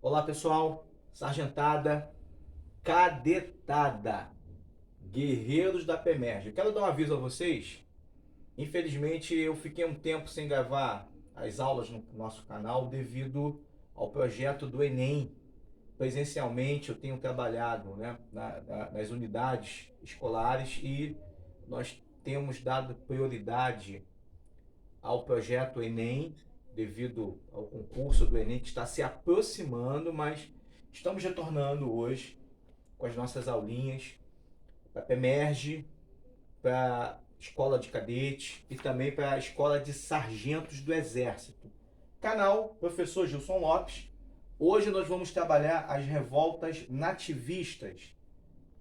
Olá pessoal, sargentada, cadetada, guerreiros da PEMERG. Eu quero dar um aviso a vocês. Infelizmente eu fiquei um tempo sem gravar as aulas no nosso canal devido ao projeto do Enem. Presencialmente eu tenho trabalhado, né, nas unidades escolares e nós temos dado prioridade ao projeto Enem, devido ao concurso do Enem que está se aproximando, mas estamos retornando hoje com as nossas aulinhas para a PEMERG, para a Escola de Cadete e também para a Escola de Sargentos do Exército. Canal Professor Gilson Lopes. Hoje nós vamos trabalhar as revoltas nativistas,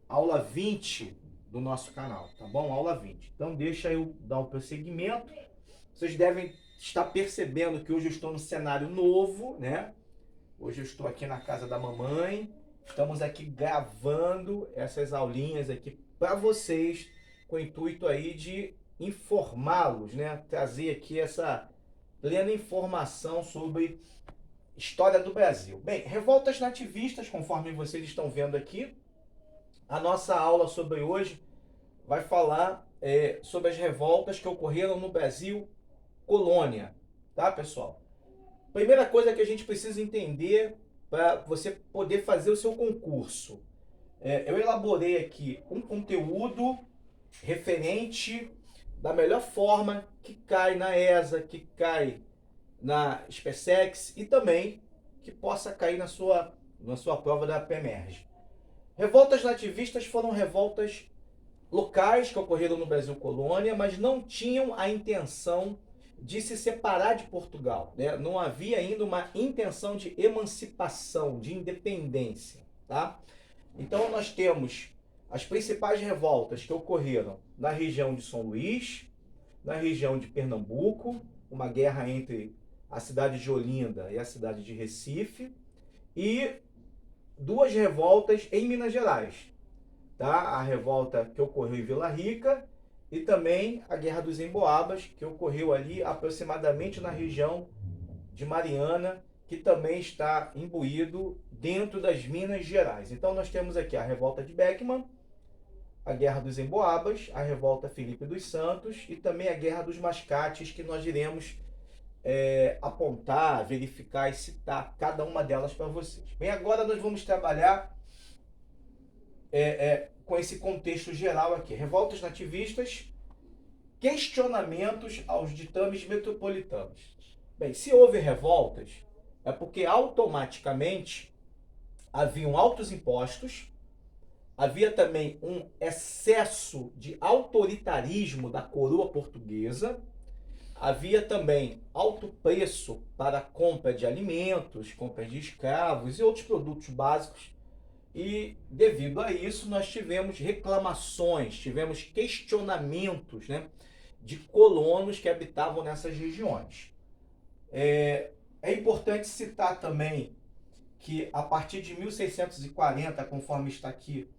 aula 20 do nosso canal, tá bom? Aula 20. Então deixa eu dar um prosseguimento. Vocês devem estar percebendo que hoje eu estou num cenário novo, né? Hoje eu estou aqui na casa da mamãe. Estamos aqui gravando essas aulinhas aqui para vocês, com o intuito aí de informá-los, né? Trazer aqui essa plena informação sobre história do Brasil. Bem, revoltas nativistas, conforme vocês estão vendo aqui. A nossa aula sobre hoje vai falar sobre as revoltas que ocorreram no Brasil colônia, tá, pessoal? Primeira coisa que a gente precisa entender para você poder fazer o seu concurso. Eu elaborei aqui um conteúdo referente da melhor forma que cai na ESA, que cai na SpaceX e também que possa cair na sua prova da PEMERG. Revoltas nativistas foram revoltas locais que ocorreram no Brasil colônia, mas não tinham a intenção de se separar de Portugal, né? Não havia ainda uma intenção de emancipação, de independência, tá? Então nós temos as principais revoltas que ocorreram na região de São Luís, na região de Pernambuco, uma guerra entre a cidade de Olinda e a cidade de Recife, e duas revoltas em Minas Gerais, tá? A revolta que ocorreu em Vila Rica e também a Guerra dos Emboabas, que ocorreu ali aproximadamente na região de Mariana, que também está imbuído dentro das Minas Gerais. Então nós temos aqui a revolta de Beckman, a Guerra dos Emboabas, a revolta Felipe dos Santos e também a Guerra dos Mascates, que nós iremos apontar, verificar e citar cada uma delas para vocês. Bem, agora nós vamos trabalhar com esse contexto geral aqui. Revoltas nativistas, questionamentos aos ditames metropolitanos. Bem, se houve revoltas, é porque automaticamente haviam altos impostos, havia também um excesso de autoritarismo da coroa portuguesa, havia também alto preço para a compra de alimentos, compra de escravos e outros produtos básicos. E devido a isso nós tivemos reclamações, tivemos questionamentos, né, de colonos que habitavam nessas regiões. É importante citar também que a partir de 1640, conforme está aqui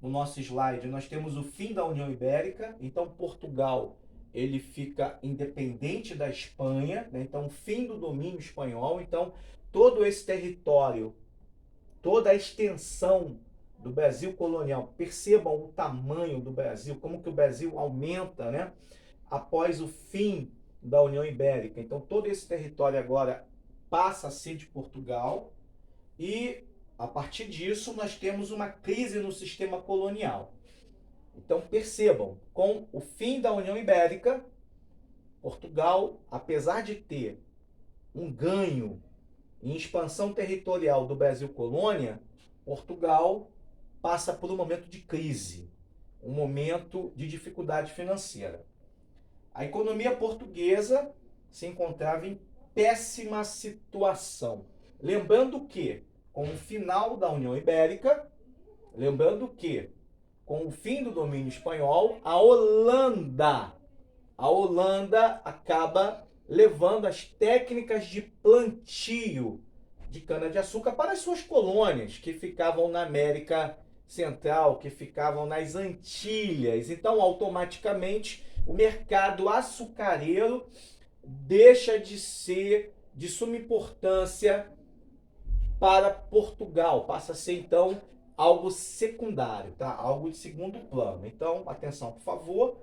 no nosso slide, nós temos o fim da União Ibérica. Então Portugal ele fica independente da Espanha, né? Então fim do domínio espanhol. Então todo esse território, toda a extensão do Brasil colonial, percebam o tamanho do Brasil, como que o Brasil aumenta, né, após o fim da União Ibérica. Então todo esse território agora passa a ser de Portugal e a partir disso nós temos uma crise no sistema colonial. Então percebam, com o fim da União Ibérica, Portugal, apesar de ter um ganho em expansão territorial do Brasil colônia, Portugal passa por um momento de crise, um momento de dificuldade financeira. A economia portuguesa se encontrava em péssima situação. Lembrando que, com o final da União Ibérica, com o fim do domínio espanhol, a Holanda acaba levando as técnicas de plantio de cana-de-açúcar para as suas colônias, que ficavam na América Central, que ficavam nas Antilhas. Então, automaticamente, o mercado açucareiro deixa de ser de suma importância para Portugal. Passa a ser, então, algo secundário, tá? Algo de segundo plano. Então, atenção, por favor,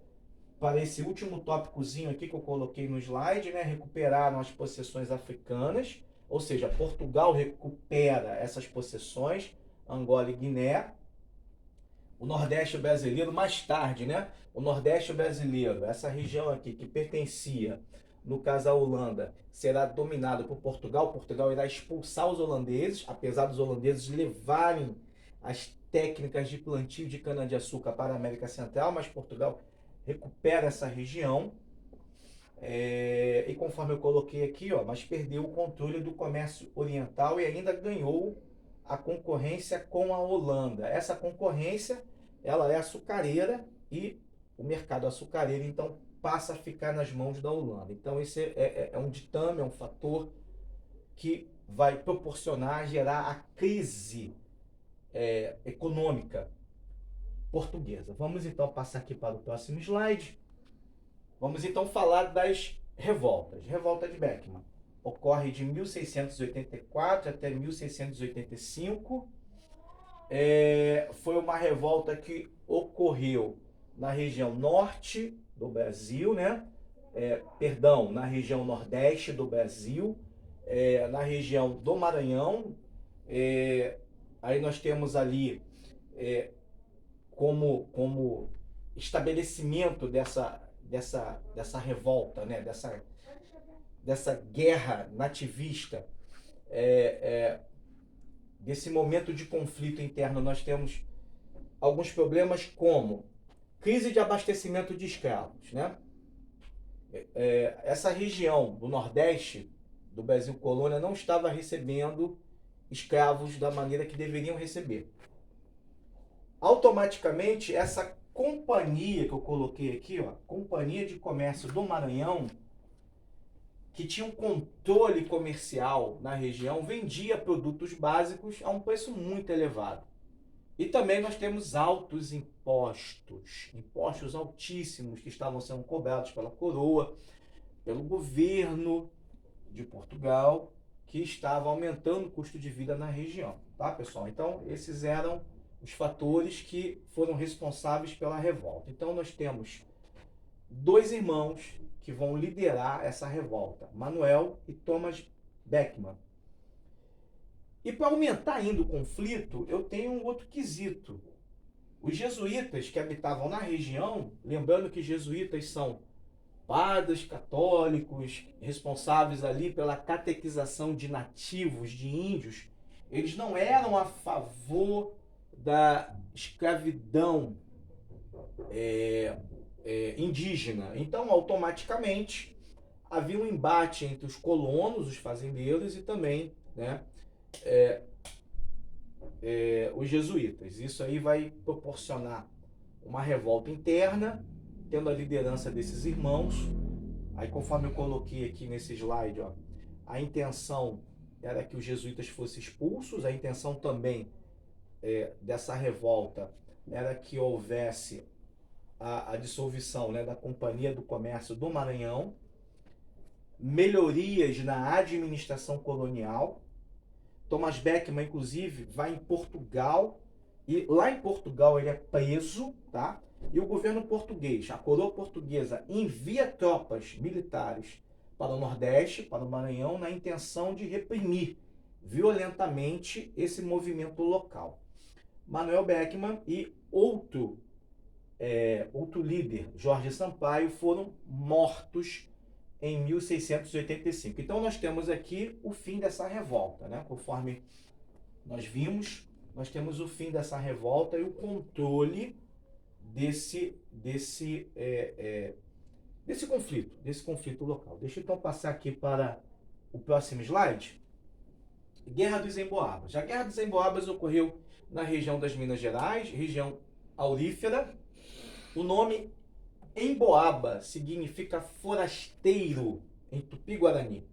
para esse último tópicozinho aqui que eu coloquei no slide, né? Recuperaram as possessões africanas, ou seja, Portugal recupera essas possessões, Angola e Guiné. O Nordeste brasileiro, mais tarde, né? O Nordeste brasileiro, essa região aqui que pertencia, no caso a Holanda, será dominado por Portugal. Portugal irá expulsar os holandeses, apesar dos holandeses levarem as técnicas de plantio de cana-de-açúcar para a América Central, mas Portugal recupera essa região. E conforme eu coloquei aqui, ó, mas perdeu o controle do comércio oriental e ainda ganhou a concorrência com a Holanda. Essa concorrência, ela é açucareira e o mercado açucareiro, então, passa a ficar nas mãos da Holanda. Então, esse é um ditame, é um fator que vai proporcionar, gerar a crise econômica portuguesa. Vamos, então, passar aqui para o próximo slide. Vamos, então, falar das revoltas. Revolta de Beckman ocorre de 1684 até 1685. Foi uma revolta que ocorreu na região norte do Brasil, né? Na região nordeste do Brasil, na região do Maranhão. Aí nós temos ali como estabelecimento dessa revolta, né? dessa guerra nativista, desse momento de conflito interno, nós temos alguns problemas como crise de abastecimento de escravos, né? Essa região do Nordeste do Brasil colônia não estava recebendo escravos da maneira que deveriam receber. Automaticamente, essa companhia que eu coloquei aqui, ó, Companhia de Comércio do Maranhão, que tinha um controle comercial na região, vendia produtos básicos a um preço muito elevado. E também nós temos altos impostos altíssimos que estavam sendo cobrados pela coroa, pelo governo de Portugal, que estava aumentando o custo de vida na região, tá, pessoal? Então, esses eram os fatores que foram responsáveis pela revolta. Então, nós temos dois irmãos que vão liderar essa revolta, Manuel e Thomas Beckman. E para aumentar ainda o conflito, eu tenho um outro quesito. Os jesuítas que habitavam na região, lembrando que jesuítas são padres católicos, responsáveis ali pela catequização de nativos, de índios, eles não eram a favor da escravidão indígena. Então, automaticamente, havia um embate entre os colonos, os fazendeiros e também, né, os jesuítas. Isso aí vai proporcionar uma revolta interna, tendo a liderança desses irmãos. Aí, conforme eu coloquei aqui nesse slide, ó, a intenção era que os jesuítas fossem expulsos, a intenção também dessa revolta era que houvesse a dissolução, né, da Companhia do Comércio do Maranhão, melhorias na administração colonial. Thomas Beckman, inclusive, vai em Portugal, e lá em Portugal ele é preso, tá? E o governo português, a coroa portuguesa, envia tropas militares para o Nordeste, para o Maranhão, na intenção de reprimir violentamente esse movimento local. Manuel Beckman e outro líder, Jorge Sampaio, foram mortos em 1685. Então nós temos aqui o fim dessa revolta, né? Conforme nós vimos, nós temos o fim dessa revolta e o controle desse conflito local. Deixa eu então passar aqui para o próximo slide. Guerra dos Emboabas. A Guerra dos Emboabas ocorreu na região das Minas Gerais, região aurífera. O nome Emboaba significa forasteiro em Tupi-Guarani.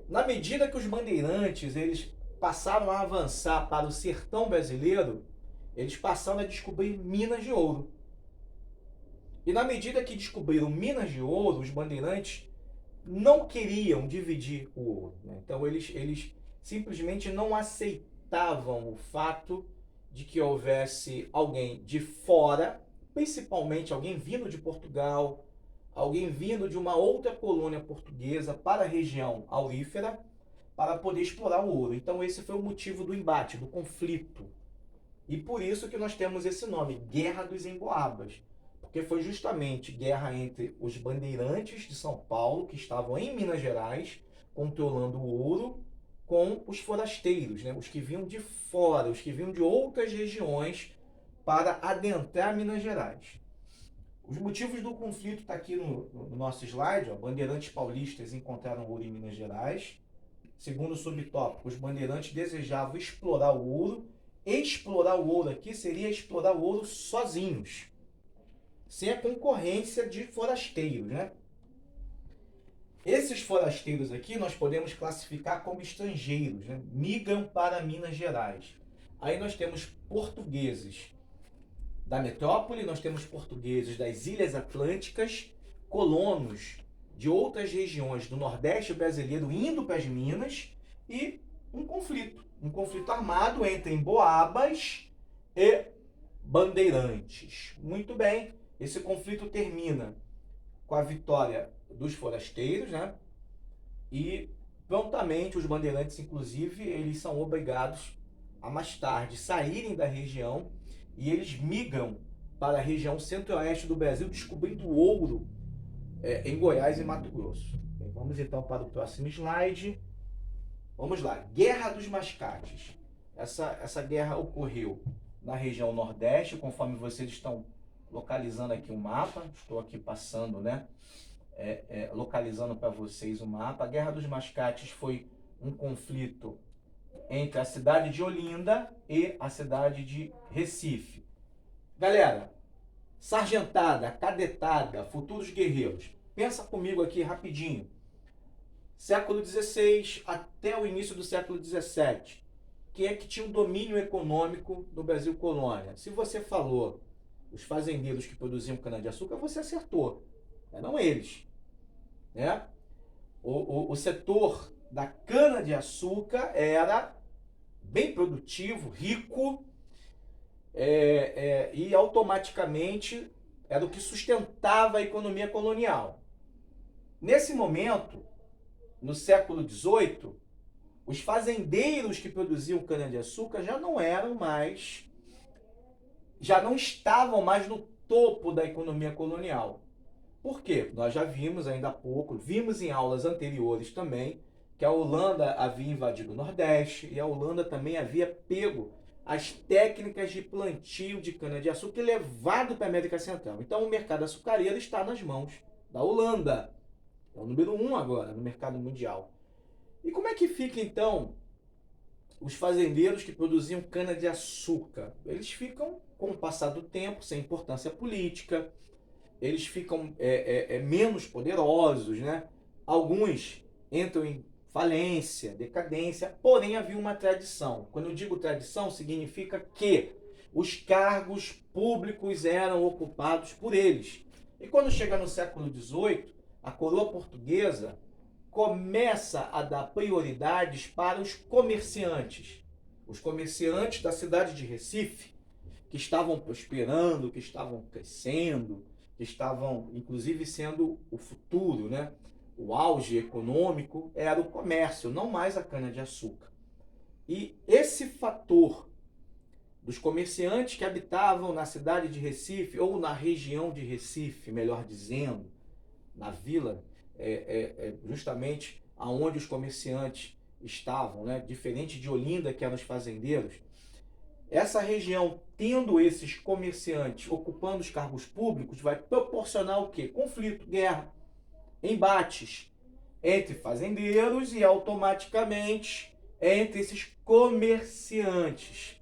Na medida que os bandeirantes eles passaram a avançar para o sertão brasileiro, eles passaram a descobrir minas de ouro. E na medida que descobriram minas de ouro, os bandeirantes não queriam dividir o ouro, né? Então eles simplesmente não aceitavam o fato de que houvesse alguém de fora, principalmente alguém vindo de Portugal, alguém vindo de uma outra colônia portuguesa para a região aurífera, para poder explorar o ouro. Então esse foi o motivo do embate, do conflito. E por isso que nós temos esse nome, Guerra dos Emboabas. Porque foi justamente guerra entre os bandeirantes de São Paulo, que estavam em Minas Gerais, controlando o ouro, com os forasteiros, né? Os que vinham de fora, os que vinham de outras regiões para adentrar Minas Gerais. Os motivos do conflito estão aqui no nosso slide. Ó. Bandeirantes paulistas encontraram ouro em Minas Gerais. Segundo o subtópico, os bandeirantes desejavam explorar o ouro. Explorar o ouro aqui seria explorar o ouro sozinhos, sem a concorrência de forasteiros, né? Esses forasteiros aqui nós podemos classificar como estrangeiros, né? Migram para Minas Gerais. Aí nós temos portugueses da metrópole, nós temos portugueses das Ilhas Atlânticas, colonos de outras regiões do Nordeste brasileiro indo para as Minas e um conflito armado entre emboabas e bandeirantes. Muito bem, esse conflito termina com a vitória dos forasteiros, né? E prontamente os bandeirantes, inclusive, eles são obrigados a mais tarde saírem da região e eles migram para a região centro-oeste do Brasil, descobrindo ouro em Goiás e Mato Grosso. Bem, vamos então para o próximo slide. Vamos lá, Guerra dos Mascates. Essa guerra ocorreu na região Nordeste, conforme vocês estão localizando aqui o mapa. Estou aqui passando, né? Localizando para vocês o mapa. A Guerra dos Mascates foi um conflito entre a cidade de Olinda e a cidade de Recife. Galera, sargentada, cadetada, futuros guerreiros, pensa comigo aqui rapidinho. Século XVI até o início do século XVII. Quem é que tinha um domínio econômico no Brasil colônia? Se você falou os fazendeiros que produziam cana-de-açúcar, você acertou. Eram eles. Né? O setor da cana-de-açúcar era bem produtivo, rico, e automaticamente era o que sustentava a economia colonial. Nesse momento, no século XVIII, os fazendeiros que produziam cana-de-açúcar já não estavam mais no topo da economia colonial. Por quê? Nós já vimos ainda há pouco, vimos em aulas anteriores também, que a Holanda havia invadido o Nordeste e a Holanda também havia pego as técnicas de plantio de cana-de-açúcar e levado para a América Central. Então o mercado açucareiro está nas mãos da Holanda. É o número 1 agora no mercado mundial. E como é que fica então os fazendeiros que produziam cana-de-açúcar? Eles ficam, com o passar do tempo, sem importância política, eles ficam menos poderosos, né? Alguns entram em falência, decadência, porém havia uma tradição. Quando eu digo tradição, significa que os cargos públicos eram ocupados por eles. E quando chega no século XVIII, a coroa portuguesa começa a dar prioridades para os comerciantes. Os comerciantes da cidade de Recife, que estavam prosperando, que estavam crescendo, que estavam, inclusive, sendo o futuro, né? O auge econômico era o comércio, não mais a cana-de-açúcar. E esse fator dos comerciantes que habitavam na cidade de Recife, ou na região de Recife, melhor dizendo, na vila, justamente aonde os comerciantes estavam, né? Diferente de Olinda, que eram os fazendeiros. Essa região, tendo esses comerciantes ocupando os cargos públicos, vai proporcionar o quê? Conflito, guerra, embates entre fazendeiros e automaticamente entre esses comerciantes.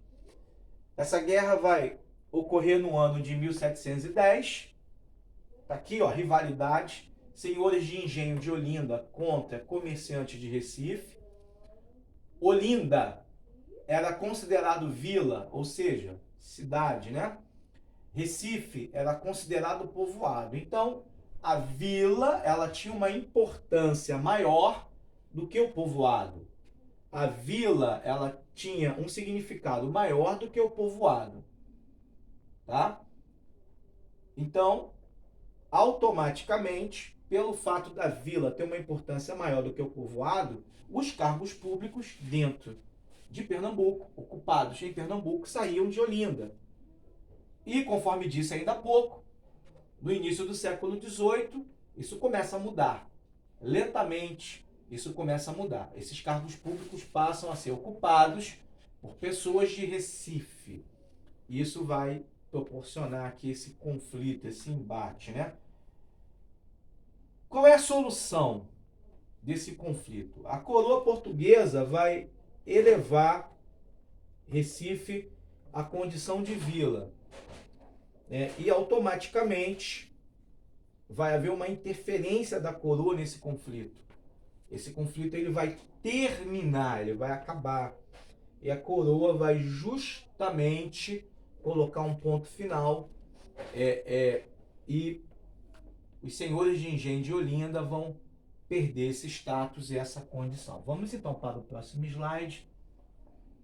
Essa guerra vai ocorrer no ano de 1710. Tá aqui, ó, rivalidade. Senhores de engenho de Olinda contra comerciantes de Recife. Olinda era considerado vila, ou seja, cidade, né? Recife era considerado povoado. Então, a vila, ela tinha uma importância maior do que o povoado. a vila ela tinha um significado maior do que o povoado, tá? Então, automaticamente, pelo fato da vila ter uma importância maior do que o povoado, os cargos públicos dentro de Pernambuco, ocupados em Pernambuco, saíam de Olinda. E, conforme disse ainda há pouco, no início do século XVIII, isso começa a mudar. Lentamente, isso começa a mudar. Esses cargos públicos passam a ser ocupados por pessoas de Recife. E isso vai proporcionar aqui esse conflito, esse embate, né? Qual é a solução desse conflito? A coroa portuguesa vai elevar Recife à condição de vila, né? E automaticamente vai haver uma interferência da coroa nesse conflito. Esse conflito ele vai terminar, ele vai acabar. E a coroa vai justamente colocar um ponto final e os senhores de engenho de Olinda vão perder esse status e essa condição. Vamos então para o próximo slide.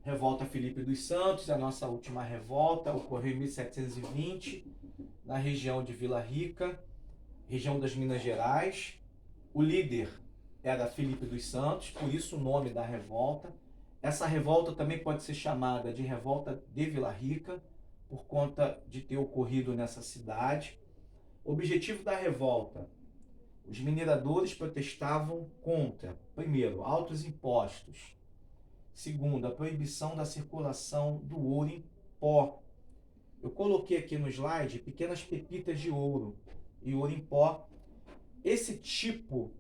Revolta Filipe dos Santos, a nossa última revolta, ocorreu em 1720, na região de Vila Rica, região das Minas Gerais. O líder era Filipe dos Santos, por isso o nome da revolta. Essa revolta também pode ser chamada de Revolta de Vila Rica, por conta de ter ocorrido nessa cidade. O objetivo da revolta: os mineradores protestavam contra, primeiro, altos impostos. Segundo, a proibição da circulação do ouro em pó. Eu coloquei aqui no slide pequenas pepitas de ouro e ouro em pó. Esse tipo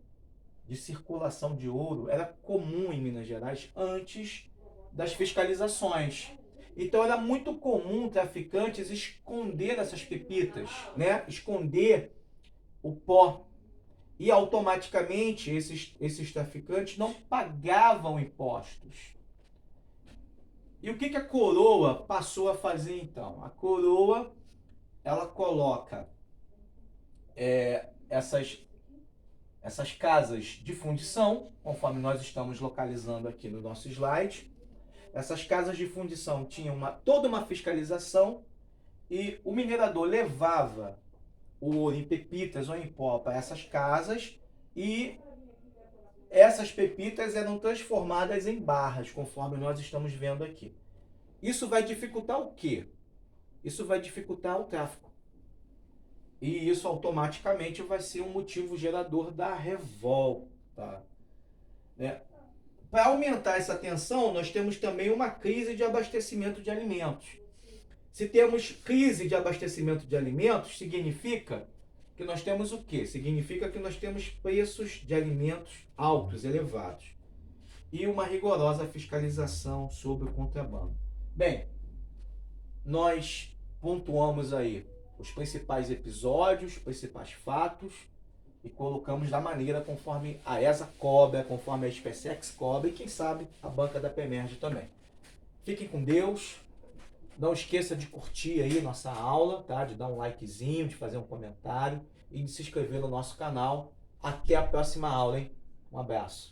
de circulação de ouro era comum em Minas Gerais antes das fiscalizações. Então era muito comum traficantes esconder essas pepitas, né? Esconder o pó. E automaticamente esses traficantes não pagavam impostos. E o que a coroa passou a fazer então? A coroa ela coloca essas casas de fundição, conforme nós estamos localizando aqui no nosso slide. Essas casas de fundição tinham toda uma fiscalização e o minerador levava o ouro em pepitas ou em pó para essas casas e essas pepitas eram transformadas em barras, conforme nós estamos vendo aqui. Isso vai dificultar o quê? Isso vai dificultar o tráfico. E isso automaticamente vai ser um motivo gerador da revolta, né? Para aumentar essa tensão, nós temos também uma crise de abastecimento de alimentos. Se temos crise de abastecimento de alimentos, significa que nós temos o quê? Significa que nós temos preços de alimentos altos, elevados. E uma rigorosa fiscalização sobre o contrabando. Bem, nós pontuamos aí os principais episódios, os principais fatos, e colocamos da maneira conforme a ESA cobra, conforme a SpaceX cobra, e quem sabe a banca da PEMERGE também. Fiquem com Deus. Não esqueça de curtir aí nossa aula, tá? De dar um likezinho, de fazer um comentário e de se inscrever no nosso canal. Até a próxima aula, hein? Um abraço.